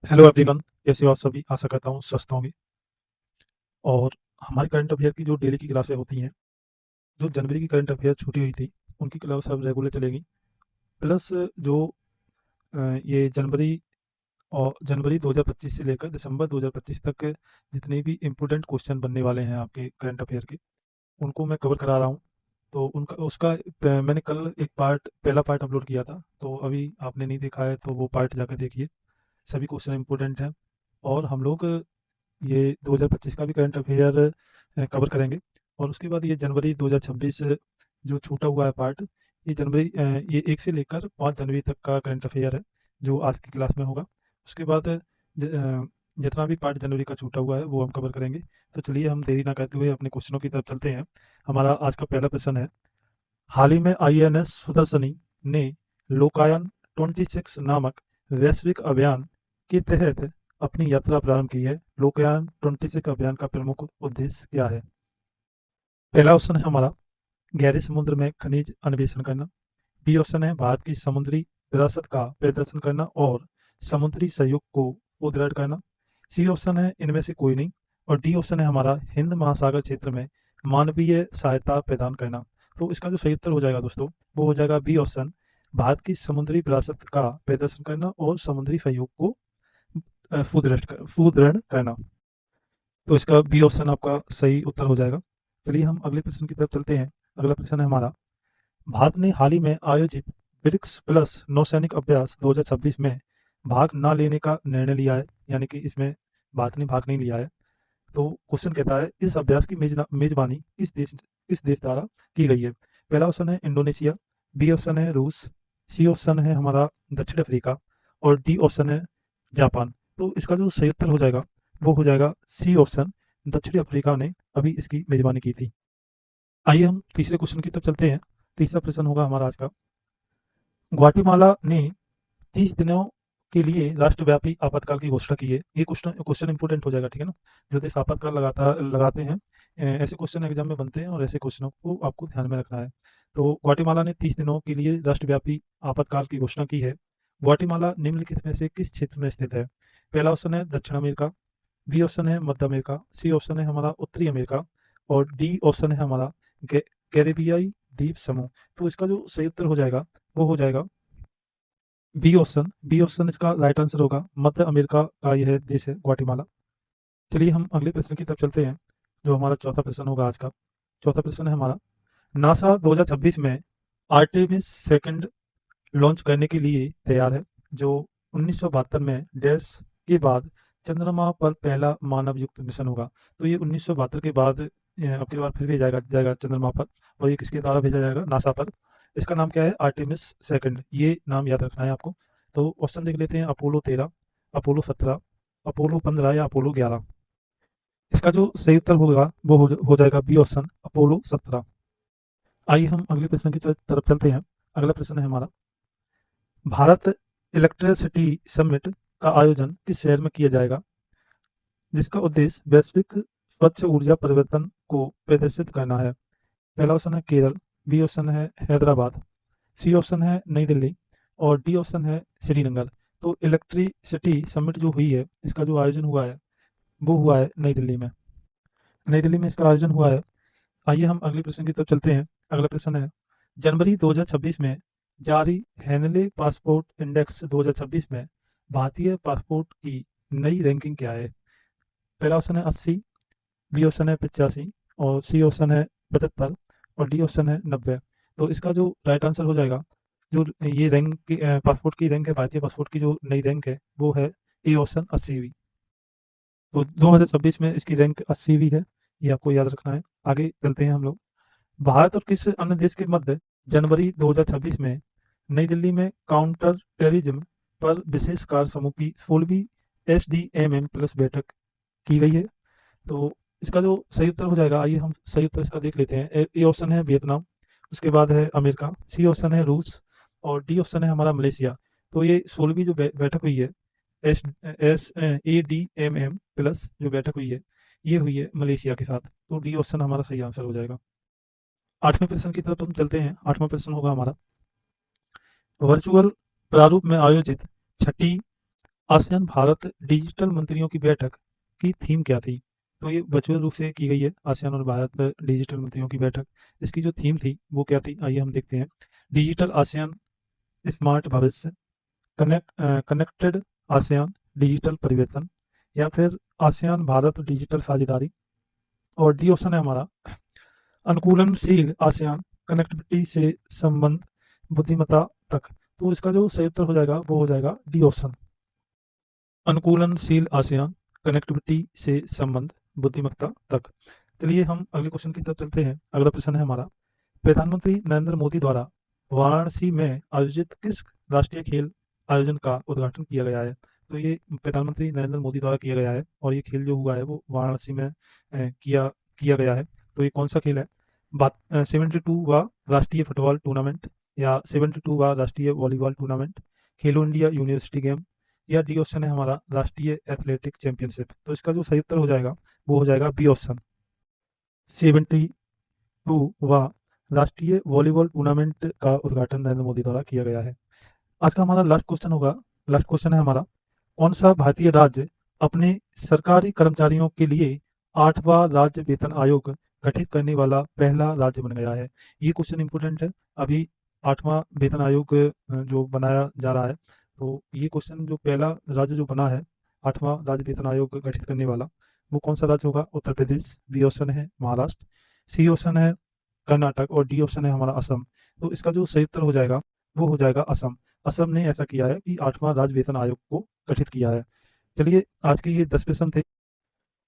Hello everyone, कैसे हो आप सभी? आशा करता हूँ स्वस्थ होंगे। और हमारे करंट अफेयर की जो डेली की क्लासें होती हैं, जो जनवरी की करंट अफेयर छूटी हुई थी, उनकी क्लास अब रेगुलर चलेगी। प्लस जो ये जनवरी 2025 से लेकर दिसंबर 2025 तक जितने भी इम्पोर्टेंट क्वेश्चन बनने वाले हैं आपके करंट अफेयर के, उनको मैं कवर करा रहा हूँ। तो उनका उसका मैंने कल एक पहला पार्ट अपलोड किया था, तो अभी आपने नहीं देखा है तो वो पार्ट जाकर देखिए। सभी क्वेश्चन इम्पोर्टेंट हैं। और हम लोग ये 2025 का भी करंट अफेयर कवर करेंगे। और उसके बाद ये जनवरी 2026 जो छूटा हुआ है पार्ट, ये 1 से लेकर 5 जनवरी तक का करंट अफेयर है, जो आज की क्लास में होगा। उसके बाद जितना भी पार्ट जनवरी का छूटा हुआ है वो हम कवर करेंगे। तो चलिए हम देरी ना करते हुए अपने क्वेश्चनों की तरफ चलते हैं। हमारा आज का पहला प्रश्न है, हाल ही में आईएनएस सुदर्शनी ने लोकायन 26 नामक वैश्विक अभियान के तहत अपनी यात्रा प्रारंभ की है। लोकायन 26 अभियान का प्रमुख उद्देश्य क्या है? पहला ऑप्शन है हमारा, गहरे समुद्र में खनिज अन्वेषण करना। बी ऑप्शन है भारत की समुद्री विरासत का प्रदर्शन करना और समुद्री सहयोग को सुदृढ़ करना। सी ऑप्शन है इनमें से कोई नहीं। और डी ऑप्शन है हमारा, हिंद महासागर क्षेत्र में मानवीय सहायता प्रदान करना। तो इसका जो सही उत्तर हो जाएगा दोस्तों, वो हो जाएगा बी ऑप्शन, भारत की समुद्री विरासत का प्रदर्शन करना और समुद्री सहयोग को सुदृढ़ करना। तो इसका बी ऑप्शन आपका सही उत्तर हो जाएगा। चलिए हम अगले प्रश्न की तरफ चलते हैं। अगला प्रश्न है हमारा, भारत ने हाल ही में आयोजित ब्रिक्स प्लस नौसैनिक अभ्यास 2026 में भाग न लेने का निर्णय लिया है, यानी कि इसमें भारत ने भाग नहीं लिया है। तो क्वेश्चन कहता है, इस अभ्यास की मेजबानी किस देश द्वारा की गई है? पहला ऑप्शन है इंडोनेशिया, बी ऑप्शन है रूस, सी ऑप्शन है हमारा दक्षिण अफ्रीका और डी ऑप्शन है जापान। तो इसका जो सही उत्तर हो जाएगा वो हो जाएगा सी ऑप्शन, दक्षिण अफ्रीका ने अभी इसकी मेजबानी की थी। आइए हम तीसरे क्वेश्चन की तरफ चलते हैं। तीसरा प्रश्न होगा हमारा आज का, ग्वाटेमाला ने 30 दिनों के लिए राष्ट्रव्यापी आपातकाल की घोषणा की है। ये क्वेश्चन क्वेश्चन इंपॉर्टेंट हो जाएगा, ठीक है ना? जो देश आपातकाल लगाते हैं, ऐसे क्वेश्चन एग्जाम में बनते हैं और ऐसे क्वेश्चनों को आपको ध्यान में रखना है। तो ग्वाटेमाला ने 30 दिनों के लिए राष्ट्रव्यापी आपातकाल की घोषणा की है। ग्वाटेमाला निम्नलिखित में से किस क्षेत्र में स्थित है? पहला ऑप्शन है दक्षिण अमेरिका, बी ऑप्शन है मध्य अमेरिका, सी ऑप्शन है हमारा उत्तरी अमेरिका और डी ऑप्शन है हमारा कैरेबियाई द्वीप समूह। तो इसका जो सही उत्तर हो जाएगा वो हो जाएगा बी ऑप्शन इसका राइट आंसर होगा। मध्य अमेरिका का यह देश है ग्वाटेमाला। चलिए हम अगले प्रश्न की तरफ चलते हैं, जो हमारा चौथा प्रश्न होगा आज का। चौथा प्रश्न है हमारा, नासा 2026 में आर्टेमिस सेकंड लॉन्च करने के लिए तैयार है, जो 1972 में डैश के बाद चंद्रमा पर पहला मानव युक्त मिशन होगा। तो ये 1972 के बाद अब की बार फिर भेजा जाएगा चंद्रमा पर। और ये किसके द्वारा भेजा जाएगा? नासा पर। इसका नाम क्या है? आर्टेमिस सेकंड, ये नाम याद रखना है आपको। तो ऑप्शन देख लेते हैं, अपोलो 13, अपोलो 17, अपोलो 15 या अपोलो 11। इसका जो सही उत्तर होगा वो हो जाएगा बी ऑप्शन, अपोलो 17। आइए हम अगले प्रश्न की तरफ चलते हैं। अगला प्रश्न है हमारा, भारत इलेक्ट्रिसिटी समिट का आयोजन किस शहर में किया जाएगा, जिसका उद्देश्य वैश्विक स्वच्छ ऊर्जा परिवर्तन को प्रदर्शित करना है? पहला ऑप्शन है केरल, बी ऑप्शन है हैदराबाद, सी ऑप्शन है नई दिल्ली और डी ऑप्शन है श्रीनगर। तो इलेक्ट्रिसिटी समिट जो हुई है, इसका जो आयोजन हुआ है वो हुआ है नई दिल्ली में। नई दिल्ली में इसका आयोजन हुआ है। आइए हम अगले प्रश्न की तरफ चलते हैं। अगला प्रश्न है, जनवरी 2026 में जारी हेनले पासपोर्ट इंडेक्स 2026 में भारतीय पासपोर्ट की नई रैंकिंग क्या है? पहला ऑप्शन है 80, बी ऑप्शन है 85 और सी ऑप्शन है 75 और डी ऑप्शन है 90। तो इसका जो राइट आंसर हो जाएगा, जो ये पासपोर्ट की रैंक है, भारतीय पासपोर्ट की जो नई रैंक है वो है ए ऑप्शन 80वीं। तो 2026 में इसकी रैंक 80वीं है, ये आपको याद रखना है। आगे चलते हैं हम लोग। भारत और किस अन्य देश के मध्य जनवरी 2026 में नई दिल्ली में काउंटर टेररिज्म पर विशेष कार्य समूह की 16वीं SDMM प्लस बैठक की गई है? तो इसका जो सही उत्तर हो जाएगा, आइए हम सही उत्तर इसका देख लेते हैं। ए ऑप्शन है वियतनाम, उसके बाद है अमेरिका, सी ऑप्शन है रूस और डी ऑप्शन है हमारा मलेशिया। तो ये 16वीं जो बैठक हुई है, ADMM प्लस जो बैठक हुई है, ये हुई है मलेशिया के साथ। तो डी ऑप्शन हमारा सही आंसर हो जाएगा। आठवें प्रश्न की तरफ हम चलते हैं। आठवां प्रश्न होगा हमारा, वर्चुअल प्रारूप में आयोजित छठी आसियान भारत डिजिटल मंत्रियों की बैठक की थीम क्या थी? तो ये वर्चुअल रूप से की गई है आसियान और भारत डिजिटल मंत्रियों की बैठक। इसकी जो थीम थी वो क्या थी? आइए हम देखते हैं। डिजिटल आसियान, स्मार्ट भविष्य, कनेक्टेड आसियान, डिजिटल परिवर्तन, या फिर आसियान भारत डिजिटल साझेदारी। और डी ऑप्शन है हमारा अनुकूलनशील आसियान, कनेक्टिविटी से संबंध, बुद्धिमत्ता तक। तो इसका जो सही उत्तर हो जाएगा वो हो जाएगा डी ऑप्शन, अनुकूलनशील आसियान, कनेक्टिविटी से संबंध, बुद्धिमत्ता तक। चलिए हम अगले क्वेश्चन की तरफ चलते हैं। अगला प्रश्न है हमारा, प्रधानमंत्री नरेंद्र मोदी द्वारा वाराणसी में आयोजित किस राष्ट्रीय खेल आयोजन का उद्घाटन किया गया है? तो ये प्रधानमंत्री नरेंद्र मोदी द्वारा किया गया है और ये खेल जो हुआ है वो वाराणसी में किया किया गया है। तो ये कौन सा खेल है? बात 72वां राष्ट्रीय फुटबॉल टूर्नामेंट, या 72वां राष्ट्रीय वॉलीबॉल टूर्नामेंट, खेलो इंडिया यूनिवर्सिटी गेम, या डी ऑप्शन है हमारा राष्ट्रीय एथलेटिक चैंपियनशिप। तो इसका जो सही उत्तर हो जाएगा वो हो जाएगा बी ऑप्शन, 72वां राष्ट्रीय वॉलीबॉल टूर्नामेंट का उद्घाटन नरेंद्र मोदी द्वारा किया गया है। आज का हमारा लास्ट क्वेश्चन होगा। लास्ट क्वेश्चन है हमारा, कौन सा भारतीय राज्य अपने सरकारी कर्मचारियों के लिए 8वां राज्य वेतन आयोग गठित करने वाला पहला राज्य बन गया है? ये क्वेश्चन इंपॉर्टेंट है। अभी 8वां वेतन आयोग जो बनाया जा रहा है, तो ये क्वेश्चन जो पहला राज्य जो बना है 8वां राज्य वेतन आयोग गठित करने वाला, वो कौन सा राज्य होगा? उत्तर प्रदेश, बी ऑप्शन है महाराष्ट्र, सी ऑप्शन है कर्नाटक, और डी ऑप्शन है हमारा असम। तो इसका जो सही उत्तर हो जाएगा वो हो जाएगा असम। असम ने ऐसा किया है कि 8वां राज्य वेतन आयोग को गठित किया है। चलिए आज के ये 10 प्रश्न थे।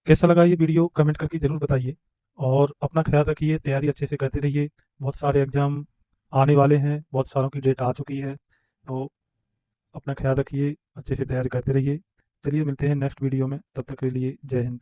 कैसा लगा ये वीडियो कमेंट करके ज़रूर बताइए, और अपना ख्याल रखिए, तैयारी अच्छे से करते रहिए। बहुत सारे एग्ज़ाम आने वाले हैं, बहुत सारों की डेट आ चुकी है, तो अपना ख्याल रखिए, अच्छे से तैयारी करते रहिए। चलिए मिलते हैं नेक्स्ट वीडियो में, तब तक के लिए जय हिंद।